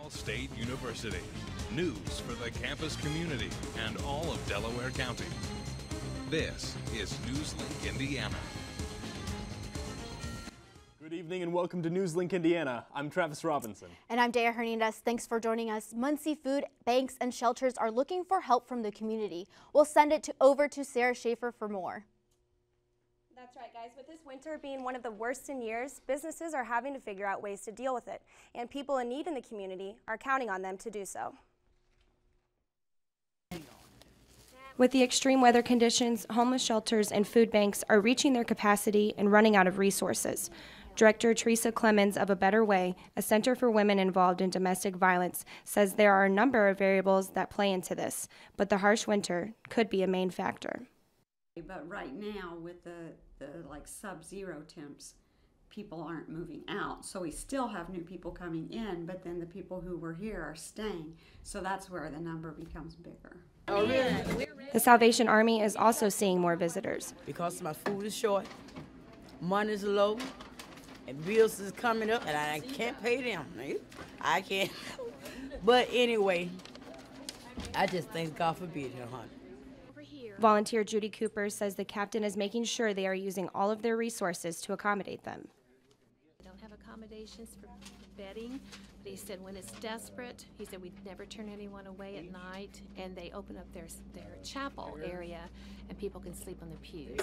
Ball State University. News for the campus community and all of Delaware County. This is NewsLink Indiana. Good evening and welcome to NewsLink Indiana. I'm Travis Robinson. And I'm Dea Hernandez. Thanks for joining us. Muncie food banks and shelters are looking for help from the community. We'll send it over to Sarah Schaefer for more. That's right, guys. With this winter being one of the worst in years, businesses are having to figure out ways to deal with it, and people in need in the community are counting on them to do so. With the extreme weather conditions, homeless shelters and food banks are reaching their capacity and running out of resources. Director Teresa Clemens of A Better Way, a center for women involved in domestic violence, says there are a number of variables that play into this, but the harsh winter could be a main factor. But right now, with the like sub-zero temps, people aren't moving out. So we still have new people coming in, but then the people who were here are staying. So that's where the number becomes bigger. The Salvation Army is also seeing more visitors. Because my food is short, money's low, and bills is coming up, and I can't pay them. I can't. But anyway, I just thank God for being here, honey. Volunteer Judy Cooper says the captain is making sure they are using all of their resources to accommodate them. We don't have accommodations for bedding, but he said when it's desperate, he said we'd never turn anyone away at night, and they open up their chapel area, and people can sleep on the pews.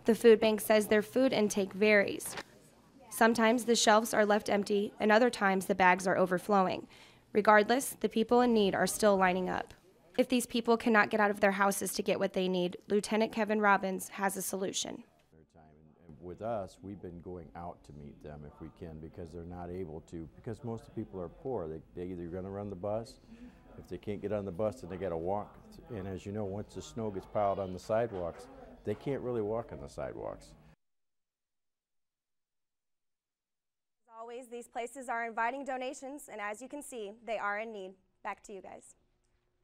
The food bank says their food intake varies. Sometimes the shelves are left empty, and other times the bags are overflowing. Regardless, the people in need are still lining up. If these people cannot get out of their houses to get what they need, Lieutenant Kevin Robbins has a solution. With us, we've been going out to meet them if we can, because they're not able to, because most of the people are poor. They either going to run the bus. If they can't get on the bus, then they got to walk. And as you know, once the snow gets piled on the sidewalks, they can't really walk on the sidewalks. As always, these places are inviting donations, and as you can see, they are in need. Back to you guys.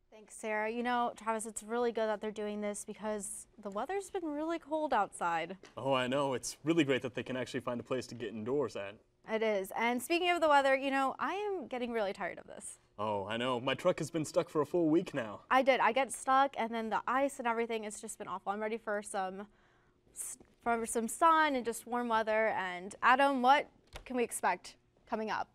Thanks, Sarah. You know, Travis, it's really good that they're doing this because the weather's been really cold outside. Oh, I know. It's really great that they can actually find a place to get indoors at. It is. And speaking of the weather, you know, I am getting really tired of this. Oh, I know. My truck has been stuck for a full week now. I get stuck, and then the ice and everything, it's just been awful. I'm ready for some sun and just warm weather. And Adam, what can we expect coming up?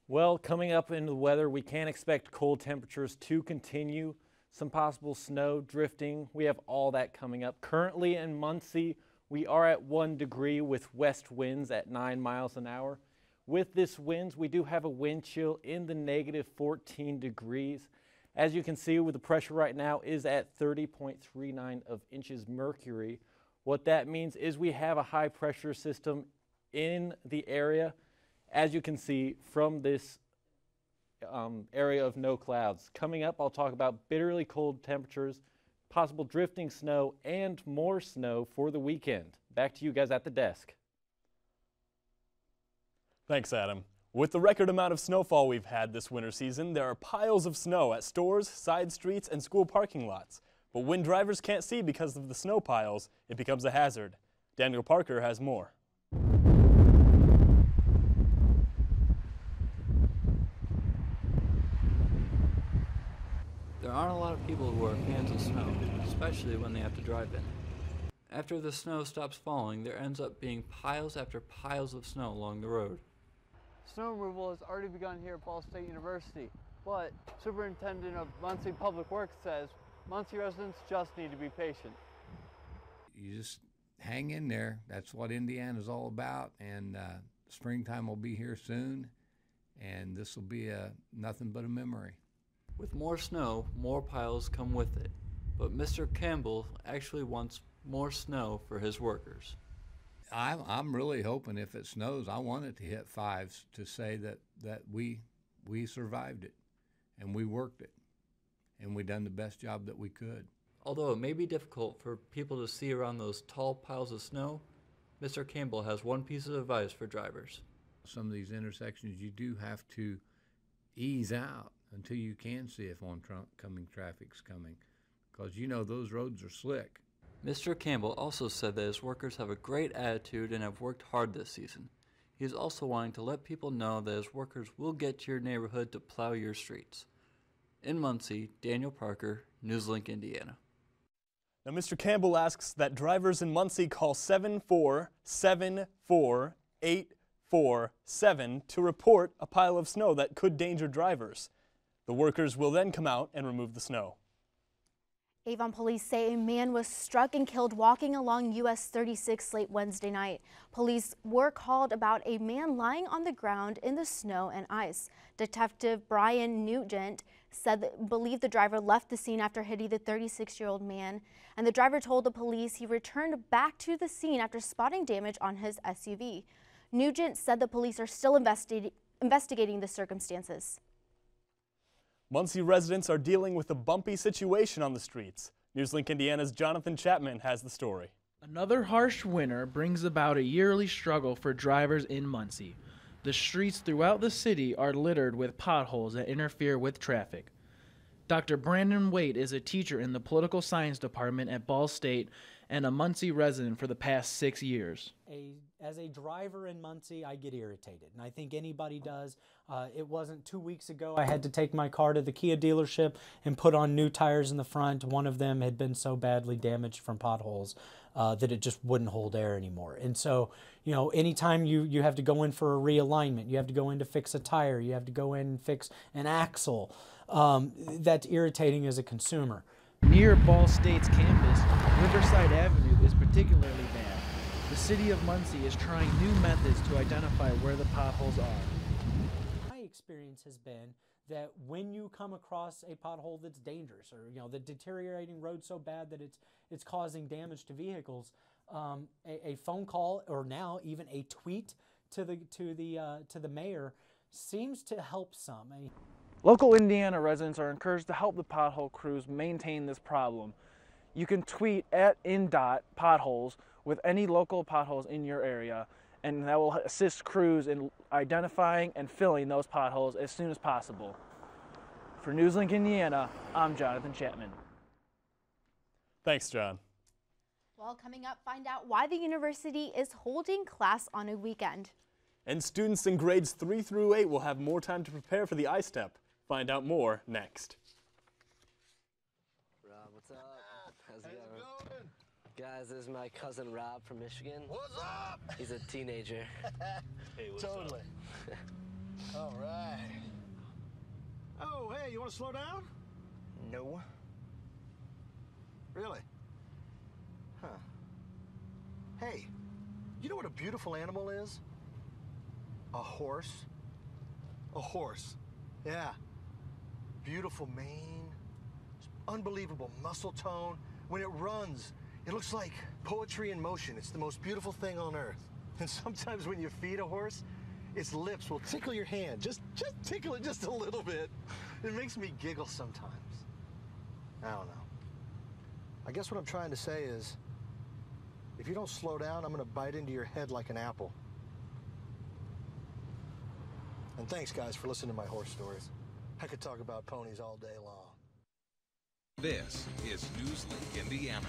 Well, coming up in the weather, we can expect cold temperatures to continue, some possible snow, drifting. We have all that coming up. Currently in Muncie, we are at 1 degree with west winds at 9 miles an hour. With this winds, we do have a wind chill in the negative 14 degrees. As you can see, with the pressure right now is at 30.39 of inches mercury. What that means is we have a high pressure system in the area. As you can see from this area of no clouds. Coming up, I'll talk about bitterly cold temperatures, possible drifting snow, and more snow for the weekend. Back to you guys at the desk. Thanks, Adam. With the record amount of snowfall we've had this winter season, there are piles of snow at stores, side streets, and school parking lots. But when drivers can't see because of the snow piles, it becomes a hazard. Daniel Parker has more. There aren't a lot of people who are fans of snow, especially when they have to drive in. After the snow stops falling, there ends up being piles after piles of snow along the road. Snow removal has already begun here at Ball State University, but Superintendent of Muncie Public Works says Muncie residents just need to be patient. You just hang in there. That's what Indiana's all about, and springtime will be here soon, and this will be nothing but a memory. With more snow, more piles come with it, but Mr. Campbell actually wants more snow for his workers. I'm really hoping if it snows, I want it to hit 5s to say that we survived it, and we worked it, and we done the best job that we could. Although it may be difficult for people to see around those tall piles of snow, Mr. Campbell has one piece of advice for drivers. Some of these intersections you do have to ease out until you can see if oncoming traffic's coming, because you know those roads are slick. Mr. Campbell also said that his workers have a great attitude and have worked hard this season. He He is also wanting to let people know that his workers will get to your neighborhood to plow your streets. In Muncie, Daniel Parker, NewsLink, Indiana. Now, Mr. Campbell asks that drivers in Muncie call 7474847 to report a pile of snow that could danger drivers. The workers will then come out and remove the snow. Avon police say a man was struck and killed walking along US 36 late Wednesday night. Police were called about a man lying on the ground in the snow and ice. Detective Brian Nugent said that believed the driver left the scene after hitting the 36-year-old man, and the driver told the police he returned back to the scene after spotting damage on his SUV. Nugent said the police are still investigating the circumstances. Muncie residents are dealing with a bumpy situation on the streets. NewsLink Indiana's Jonathan Chapman has the story. Another harsh winter brings about a yearly struggle for drivers in Muncie. The streets throughout the city are littered with potholes that interfere with traffic. Dr. Brandon Waite is a teacher in the political science department at Ball State and a Muncie resident for the past 6 years. As a driver in Muncie, I get irritated, and I think anybody does. It wasn't 2 weeks ago I had to take my car to the Kia dealership and put on new tires in the front. One of them had been so badly damaged from potholes that it just wouldn't hold air anymore. And so, you know, anytime you have to go in for a realignment, you have to go in to fix a tire, you have to go in and fix an axle, that's irritating as a consumer. Near Ball State's campus, Riverside Avenue is particularly bad. The city of Muncie is trying new methods to identify where the potholes are. My experience has been that when you come across a pothole that's dangerous, or the deteriorating road so bad that it's causing damage to vehicles, a phone call or now even a tweet to the mayor seems to help some. Local Indiana residents are encouraged to help the pothole crews maintain this problem. You can tweet at @potholes with any local potholes in your area, and that will assist crews in identifying and filling those potholes as soon as possible. For NewsLink Indiana, I'm Jonathan Chapman. Thanks, John. Well, coming up, find out why the university is holding class on a weekend. And students in grades 3 through 8 will have more time to prepare for the ISTEP. Find out more next. Rob, what's up? How's it going? Guys, this is my cousin Rob from Michigan. What's up? He's a teenager. Hey, what's totally. Up? All right. Oh, hey, you want to slow down? No. Really? Huh. Hey, you know what a beautiful animal is? A horse. A horse. Yeah. Beautiful mane, unbelievable muscle tone. When it runs, it looks like poetry in motion. It's the most beautiful thing on earth. And sometimes when you feed a horse, its lips will tickle your hand. Just tickle it just a little bit. It makes me giggle sometimes. I don't know. I guess what I'm trying to say is, if you don't slow down, I'm gonna bite into your head like an apple. And thanks, guys, for listening to my horse stories. I could talk about ponies all day long. This is NewsLink Indiana.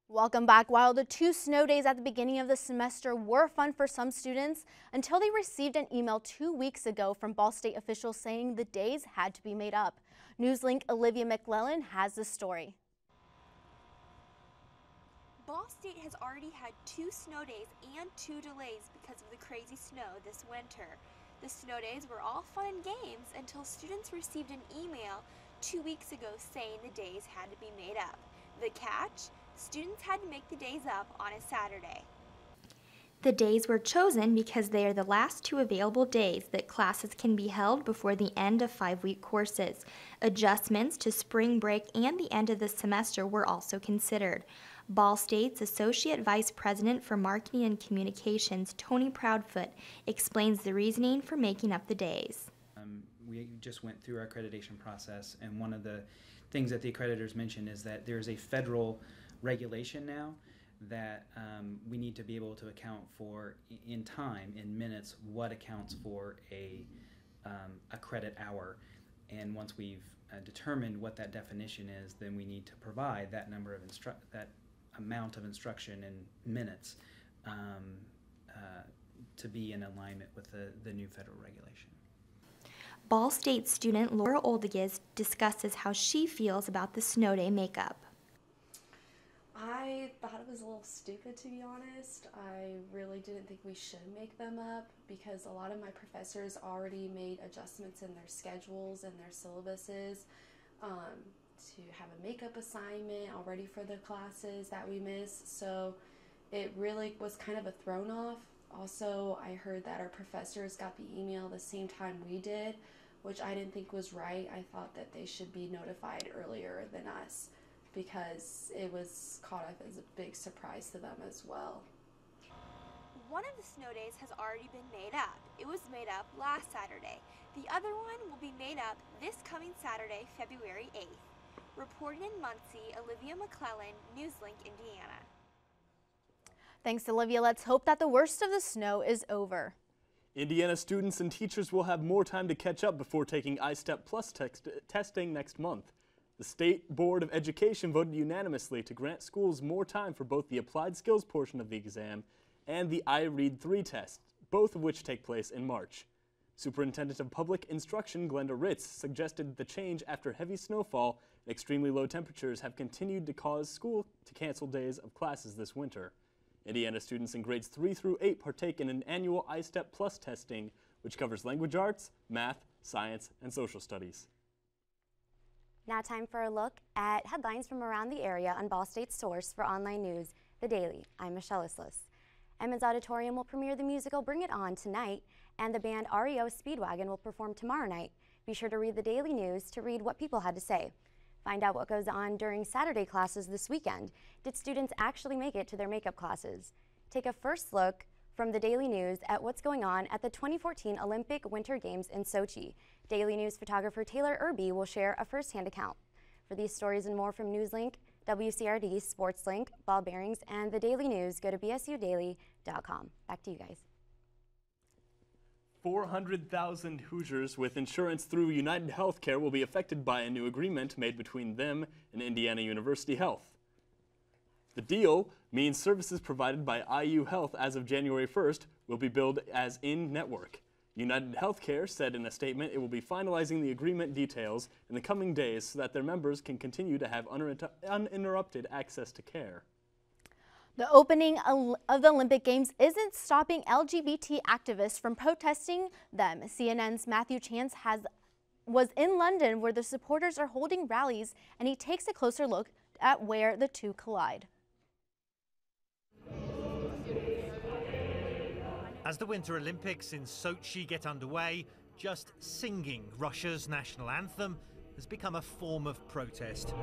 Welcome back. While the 2 snow days at the beginning of the semester were fun for some students, until they received an email 2 weeks ago from Ball State officials saying the days had to be made up. NewsLink Olivia McClellan has the story. Ball State has already had 2 snow days and 2 delays because of the crazy snow this winter. The snow days were all fun and games until students received an email 2 weeks ago saying the days had to be made up. The catch? Students had to make the days up on a Saturday. The days were chosen because they are the last 2 available days that classes can be held before the end of 5-week courses. Adjustments to spring break and the end of the semester were also considered. Ball State's Associate Vice President for Marketing and Communications, Tony Proudfoot, explains the reasoning for making up the days. We just went through our accreditation process, and one of the things that the accreditors mentioned is that there's a federal regulation now that we need to be able to account for in time, in minutes, what accounts for a credit hour. And once we've determined what that definition is, then we need to provide that number of that amount of instruction in minutes to be in alignment with the new federal regulation. Ball State student Laura Oldiges discusses how she feels about the snow day makeup. I thought it was a little stupid, to be honest. I really didn't think we should make them up because a lot of my professors already made adjustments in their schedules and their syllabuses to have a makeup assignment already for the classes that we miss. So it really was kind of a thrown off. Also, I heard that our professors got the email the same time we did, which I didn't think was right. I thought that they should be notified earlier than us because it was caught up as a big surprise to them as well. One of the snow days has already been made up. It was made up last Saturday. The other one will be made up this coming Saturday, February 8th. Reporting in Muncie, Olivia McClellan, NewsLink, Indiana. Thanks, Olivia. Let's hope that the worst of the snow is over. Indiana students and teachers will have more time to catch up before taking iStep Plus testing next month. The State Board of Education voted unanimously to grant schools more time for both the applied skills portion of the exam and the iRead 3 test, both of which take place in March. Superintendent of Public Instruction Glenda Ritz suggested the change after heavy snowfall and extremely low temperatures have continued to cause school to cancel days of classes this winter. Indiana students in grades 3 through 8 partake in an annual iStep Plus testing, which covers language arts, math, science, and social studies. Now time for a look at headlines from around the area on Ball State's source for online news, The Daily. I'm Michelle Islis. Emmons Auditorium will premiere the musical Bring It On tonight, and the band REO Speedwagon will perform tomorrow night. Be sure to read the Daily News to read what people had to say. Find out what goes on during Saturday classes this weekend. Did students actually make it to their makeup classes? Take a first look from the Daily News at what's going on at the 2014 Olympic Winter Games in Sochi. Daily News photographer Taylor Irby will share a first-hand account. For these stories and more from NewsLink, WCRD, SportsLink, Ball Bearings, and the Daily News, go to bsudaily.com. Back to you guys. 400,000 Hoosiers with insurance through United Healthcare will be affected by a new agreement made between them and Indiana University Health. The deal means services provided by IU Health as of January 1st will be billed as in-network. United Healthcare said in a statement it will be finalizing the agreement details in the coming days so that their members can continue to have uninterrupted access to care. The opening of the Olympic Games isn't stopping LGBT activists from protesting them. CNN's Matthew Chance was in London where the supporters are holding rallies, and he takes a closer look at where the two collide. As the Winter Olympics in Sochi get underway, just singing Russia's national anthem has become a form of protest.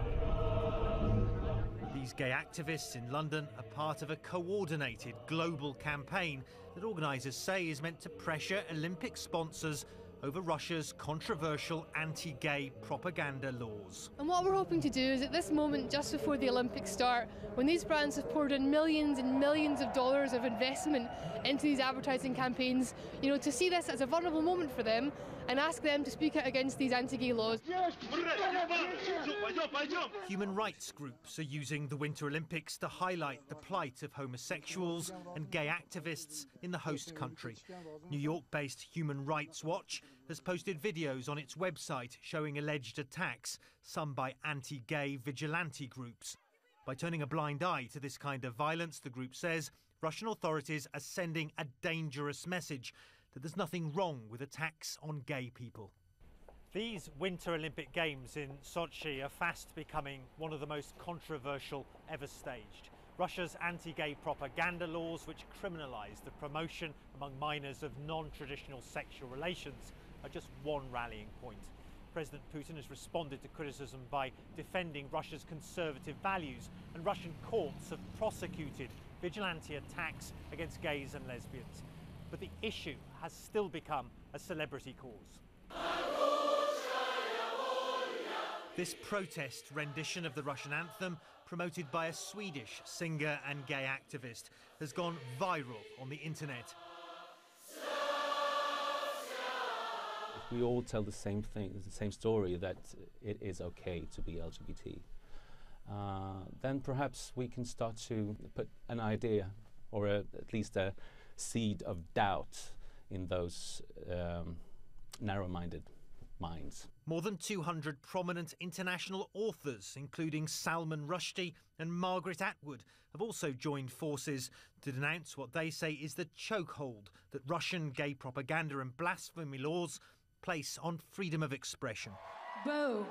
These gay activists in London are part of a coordinated global campaign that organisers say is meant to pressure Olympic sponsors over Russia's controversial anti-gay propaganda laws. And what we're hoping to do is at this moment, just before the Olympics start, when these brands have poured in millions and millions of dollars of investment into these advertising campaigns, to see this as a vulnerable moment for them and ask them to speak out against these anti-gay laws. Human rights groups are using the Winter Olympics to highlight the plight of homosexuals and gay activists in the host country. New York-based Human Rights Watch has posted videos on its website showing alleged attacks, some by anti-gay vigilante groups. By turning a blind eye to this kind of violence, the group says Russian authorities are sending a dangerous message that there's nothing wrong with attacks on gay people. These Winter Olympic Games in Sochi are fast becoming one of the most controversial ever staged. Russia's anti-gay propaganda laws, which criminalise the promotion among minors of non-traditional sexual relations, are just one rallying point. President Putin has responded to criticism by defending Russia's conservative values, and Russian courts have prosecuted vigilante attacks against gays and lesbians. But the issue has still become a celebrity cause. This protest rendition of the Russian anthem, promoted by a Swedish singer and gay activist, has gone viral on the internet. If we all tell the same thing, the same story, that it is okay to be LGBT, then perhaps we can start to put an idea, or at least a seed of doubt in those narrow-minded minds. More than 200 prominent international authors, including Salman Rushdie and Margaret Atwood, have also joined forces to denounce what they say is the chokehold that Russian gay propaganda and blasphemy laws place on freedom of expression. Boo.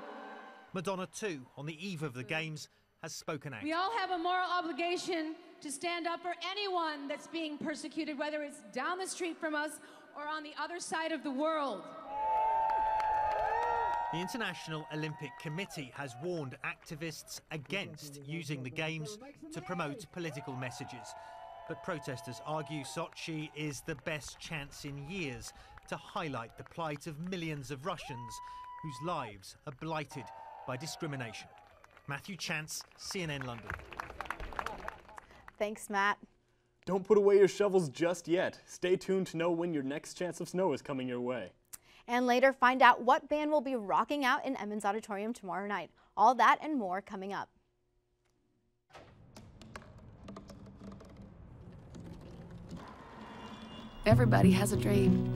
Madonna, too, on the eve of the Games, has spoken out. We all have a moral obligation to stand up for anyone that's being persecuted, whether it's down the street from us or on the other side of the world. The International Olympic Committee has warned activists against using the Games to promote political messages. But protesters argue Sochi is the best chance in years to highlight the plight of millions of Russians whose lives are blighted by discrimination. Matthew Chance, CNN London. Thanks, Matt. Don't put away your shovels just yet. Stay tuned to know when your next chance of snow is coming your way. And later, find out what band will be rocking out in Emmons Auditorium tomorrow night. All that and more coming up. Everybody has a dream.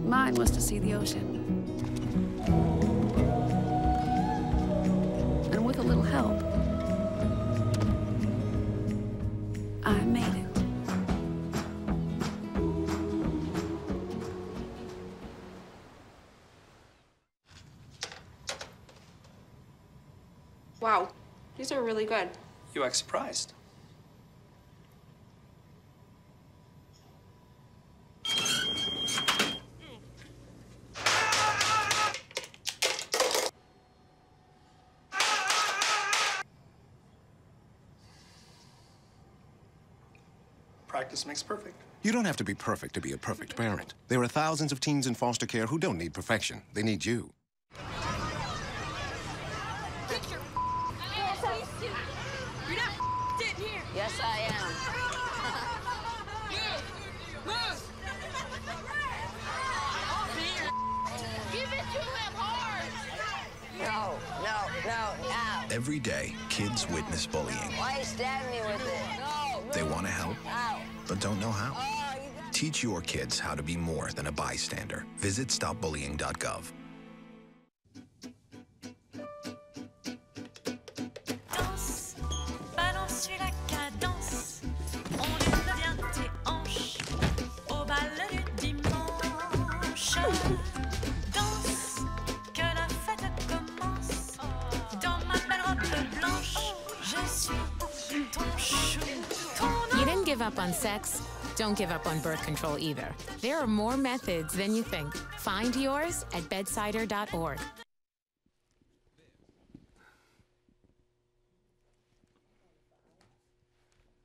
Mine was to see the ocean. And with a little help, I made it. Wow, these are really good. You act surprised. Practice makes perfect. You don't have to be perfect to be a perfect parent. There are thousands of teens in foster care who don't need perfection. They need you. Get your You're not sitting here. Yes, I am. Move! Give it to him hard! No. Every day, kids witness bullying. Why you stabbing me with it? No. They want to help, Ow. but don't know how. Teach your kids how to be more than a bystander. Visit stopbullying.gov. Danse, balance la cadence, on lève bien tes hanches au bal du dimanche. Danse, que la fête commence, dans ma belle robe blanche, je suis ton chou. You didn't give up on sex? Don't give up on birth control either. There are more methods than you think. Find yours at bedsider.org.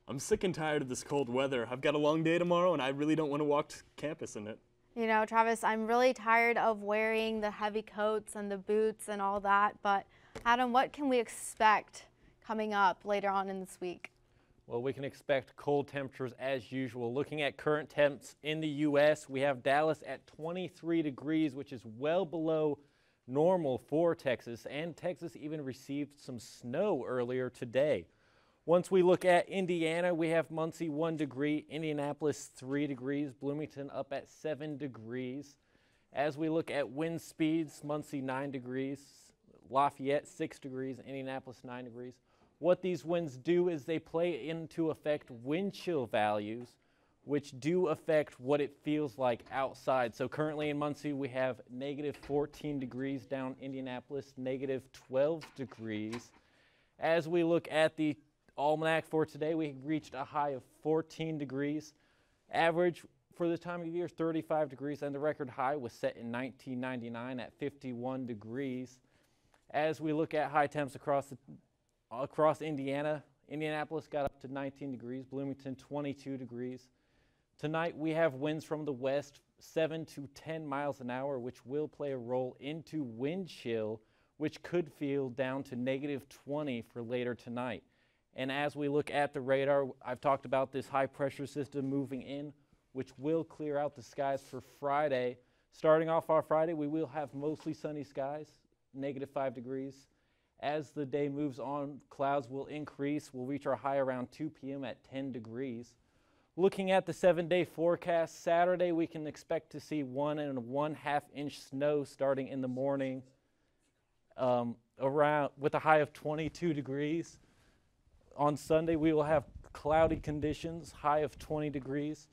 I'm sick and tired of this cold weather. I've got a long day tomorrow and I really don't want to walk to campus in it. You know, Travis, I'm really tired of wearing the heavy coats and the boots and all that, but Adam, what can we expect coming up later on in this week? Well, we can expect cold temperatures as usual. Looking at current temps in the U.S., we have Dallas at 23 degrees, which is well below normal for Texas, and Texas even received some snow earlier today. Once we look at Indiana, we have Muncie 1 degree, Indianapolis 3 degrees, Bloomington up at 7 degrees. As we look at wind speeds, Muncie 9 degrees, Lafayette 6 degrees, Indianapolis 9 degrees. What these winds do is they play into effect wind chill values, which do affect what it feels like outside. So currently in Muncie, we have negative 14 degrees, down Indianapolis, negative 12 degrees. As we look at the almanac for today, we reached a high of 14 degrees. Average for this time of year, 35 degrees, and the record high was set in 1999 at 51 degrees. As we look at high temps across Indiana, Indianapolis got up to 19 degrees, Bloomington 22 degrees. Tonight we have winds from the west 7 to 10 miles an hour, which will play a role into wind chill, which could feel down to negative 20 for later tonight. And as we look at the radar, I've talked about this high pressure system moving in, which will clear out the skies for Friday. Starting off our Friday, we will have mostly sunny skies, negative 5 degrees. As the day moves on, clouds will increase. We'll reach our high around 2 p.m. at 10 degrees. Looking at the 7-day forecast, Saturday we can expect to see 1 1/2 inch snow starting in the morning, around with a high of 22 degrees. On Sunday we will have cloudy conditions, high of 20 degrees.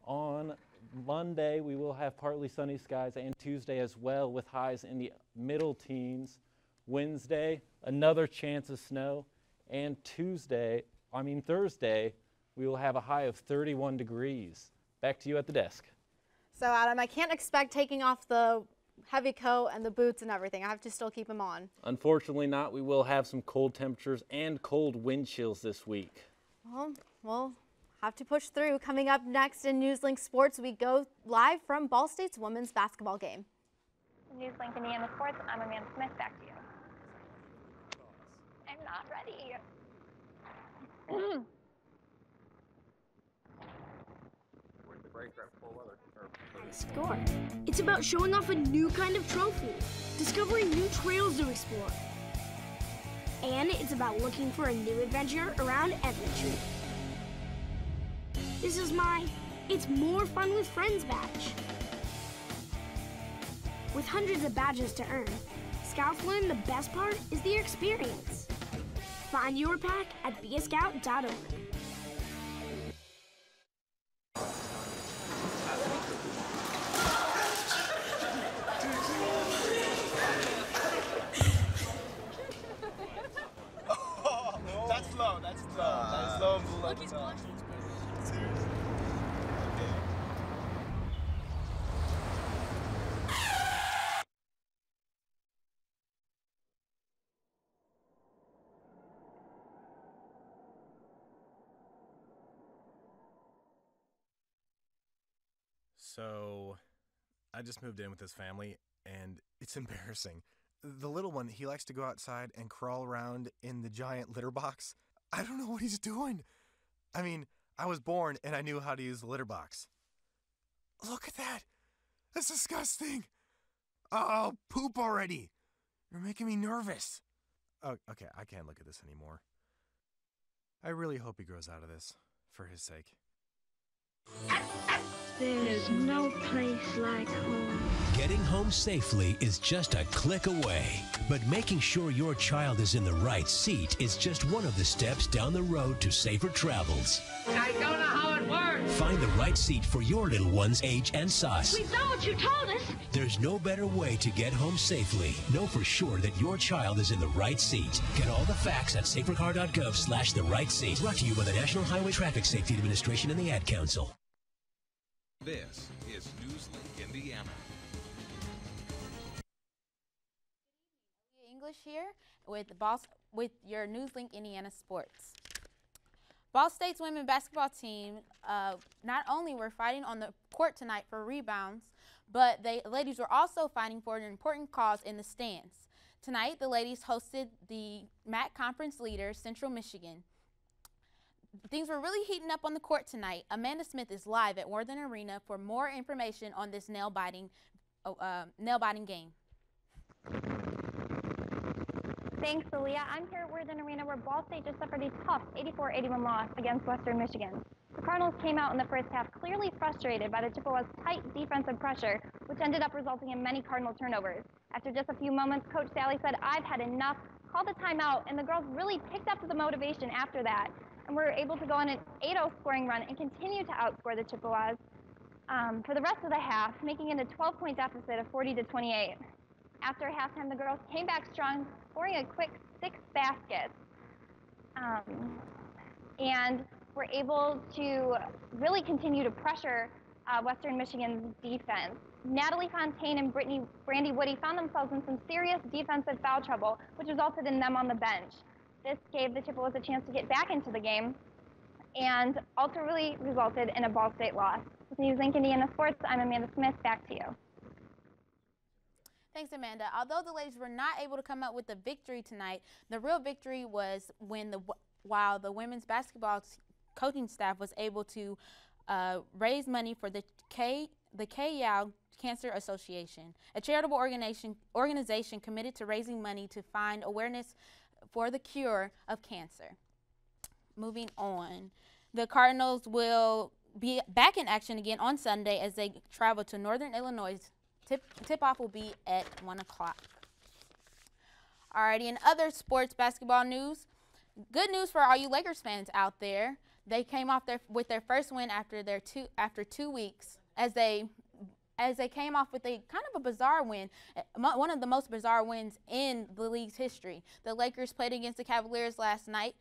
On Monday we will have partly sunny skies, and Tuesday as well with highs in the middle teens. Wednesday, another chance of snow, and Thursday, we will have a high of 31 degrees. Back to you at the desk. So Adam, I can't expect taking off the heavy coat and the boots and everything. I have to still keep them on. Unfortunately not. We will have some cold temperatures and cold wind chills this week. Well, we'll have to push through. Coming up next in NewsLink Sports, we go live from Ball State's women's basketball game. NewsLink Indiana Sports, I'm Amanda Smith. Back to you. I'm not ready. Score. It's about showing off a new kind of trophy, discovering new trails to explore. And it's about looking for a new adventure around every tree. This is my It's More Fun with Friends badge. With hundreds of badges to earn, Scouts learn the best part is the experience. Find your pack at beascout.org. That's low. That's low and below the top. Seriously. So, I just moved in with this family, and it's embarrassing. The little one, he likes to go outside and crawl around in the giant litter box. I don't know what he's doing. I mean, I was born and I knew how to use the litter box. Look at that. That's disgusting. Oh, poop already. You're making me nervous. Oh, okay, I can't look at this anymore. I really hope he grows out of this, for his sake. There's no place like home. Getting home safely is just a click away. But making sure your child is in the right seat is just one of the steps down the road to safer travels. I don't know how it works. Find the right seat for your little one's age and size. We know what you told us. There's no better way to get home safely. Know for sure that your child is in the right seat. Get all the facts at safercar.gov/the right seat. Brought to you by the National Highway Traffic Safety Administration and the Ad Council. This is NewsLink Indiana. English here with your NewsLink Indiana Sports. Ball State's women's basketball team not only were fighting on the court tonight for rebounds, but the ladies were also fighting for an important cause in the stands. Tonight, the ladies hosted the MAC conference leader, Central Michigan. Things were really heating up on the court tonight. Amanda Smith is live at Worthen Arena for more information on this nail-biting game. Thanks, Aaliyah. I'm here at Worthen Arena where Ball State just suffered a tough 84-81 loss against Western Michigan. The Cardinals came out in the first half clearly frustrated by the Chippewas' tight defensive pressure, which ended up resulting in many Cardinal turnovers. After just a few moments, Coach Sally said, "I've had enough," called a timeout, and the girls really picked up the motivation after that and were able to go on an 8-0 scoring run and continue to outscore the Chippewas for the rest of the half, making it a 12-point deficit of 40-28. After halftime, the girls came back strong, scoring a quick 6 baskets, and were able to really continue to pressure Western Michigan's defense. Natalie Fontaine and Brandy Woody found themselves in some serious defensive foul trouble, which resulted in them on the bench. This gave the Chippewas a chance to get back into the game and ultimately resulted in a Ball State loss. With NewsLink Indiana Sports, I'm Amanda Smith. Back to you. Thanks, Amanda. Although the ladies were not able to come up with a victory tonight, the real victory was when while the women's basketball coaching staff was able to raise money for the the K-Yao Cancer Association, a charitable organization committed to raising money to find awareness for the cure of cancer. Moving on, the Cardinals will be back in action again on Sunday as they travel to Northern Illinois. Tip-off will be at 1 o'clock. Alrighty, in other sports basketball news, good news for all you Lakers fans out there. They came off with their first win after 2 weeks as they came off with a kind of a bizarre win, one of the most bizarre wins in the league's history. The Lakers played against the Cavaliers last night,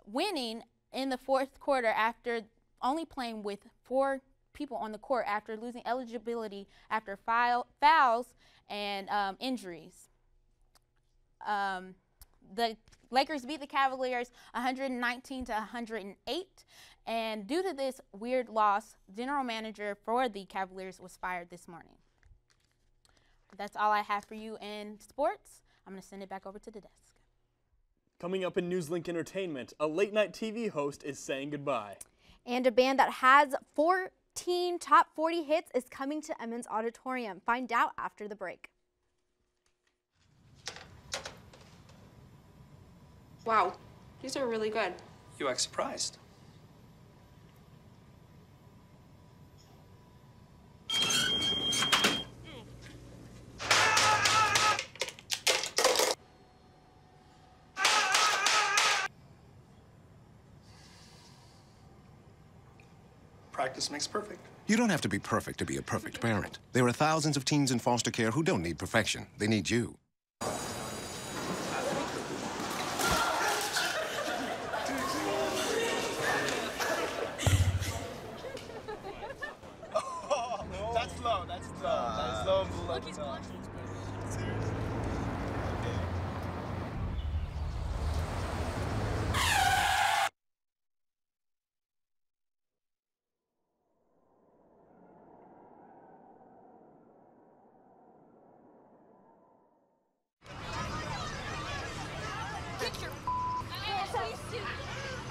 winning in the fourth quarter after only playing with 4 people on the court after losing eligibility after fouls and injuries. The Lakers beat the Cavaliers 119-108, and due to this weird loss, general manager for the Cavaliers was fired this morning. That's all I have for you in sports. I'm going to send it back over to the desk. Coming up in NewsLink Entertainment, a late-night TV host is saying goodbye. And a band that has 14 top 40 hits is coming to Emmons Auditorium. Find out after the break. Wow, these are really good. You act surprised. Practice makes perfect. You don't have to be perfect to be a perfect parent. There are thousands of teens in foster care who don't need perfection. They need you. That's low, that's low. That's low and below the top. Seriously. Get your ass used to.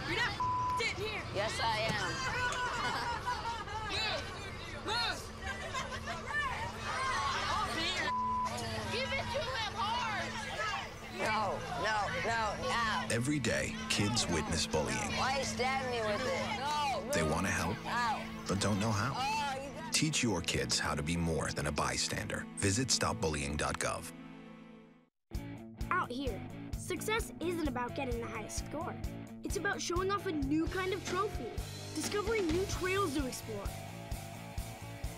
You're not in here. Yes, I am. Give it to him hard. No, now. Every day, kids witness bullying. Why you stabbing me with it? No. They want to help, Ow. but don't know how. Oh, you got... Teach your kids how to be more than a bystander. Visit stopbullying.gov. Out here, success isn't about getting the highest score. It's about showing off a new kind of trophy, discovering new trails to explore.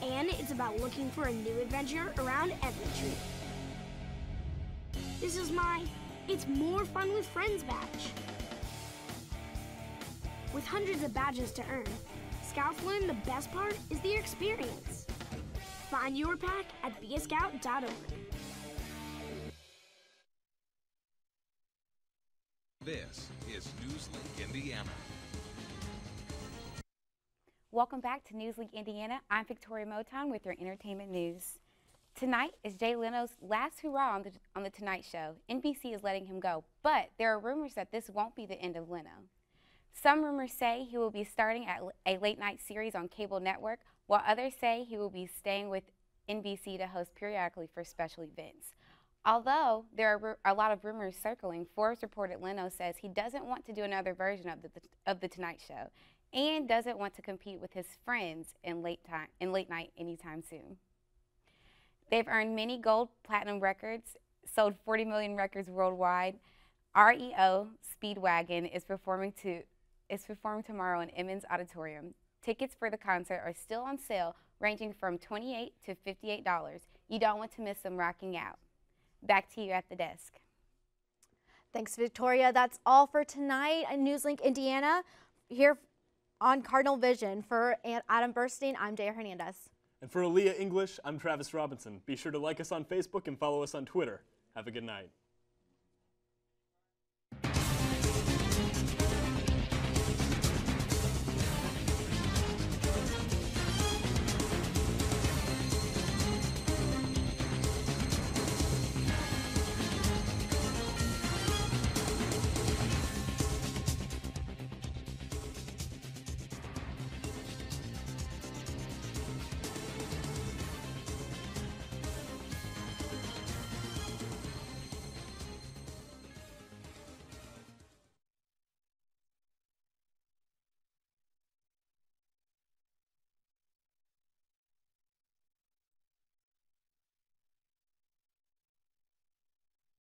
And it's about looking for a new adventure around every tree. This is my It's More Fun with Friends badge. With hundreds of badges to earn, Scouts learn the best part is the experience. Find your pack at beascout.org. This is NewsLink Indiana. Welcome back to NewsLink Indiana. I'm Victoria Motown with your entertainment news. Tonight is Jay Leno's last hurrah on the Tonight Show. NBC is letting him go, but there are rumors that this won't be the end of Leno. Some rumors say he will be starting at a late-night series on cable network, while others say he will be staying with NBC to host periodically for special events. Although there are a lot of rumors circling, Forbes reported Leno says he doesn't want to do another version of the Tonight Show and doesn't want to compete with his friends in late night anytime soon. They've earned many gold, platinum records, sold 40 million records worldwide. REO Speedwagon is performing tomorrow in Emmons Auditorium. Tickets for the concert are still on sale, ranging from $28 to $58. You don't want to miss them rocking out. Back to you at the desk. Thanks, Victoria. That's all for tonight at NewsLink Indiana. Here on Cardinal Vision for Adam Burstein, I'm Daya Hernandez. And for Aaliyah English, I'm Travis Robinson. Be sure to like us on Facebook and follow us on Twitter. Have a good night.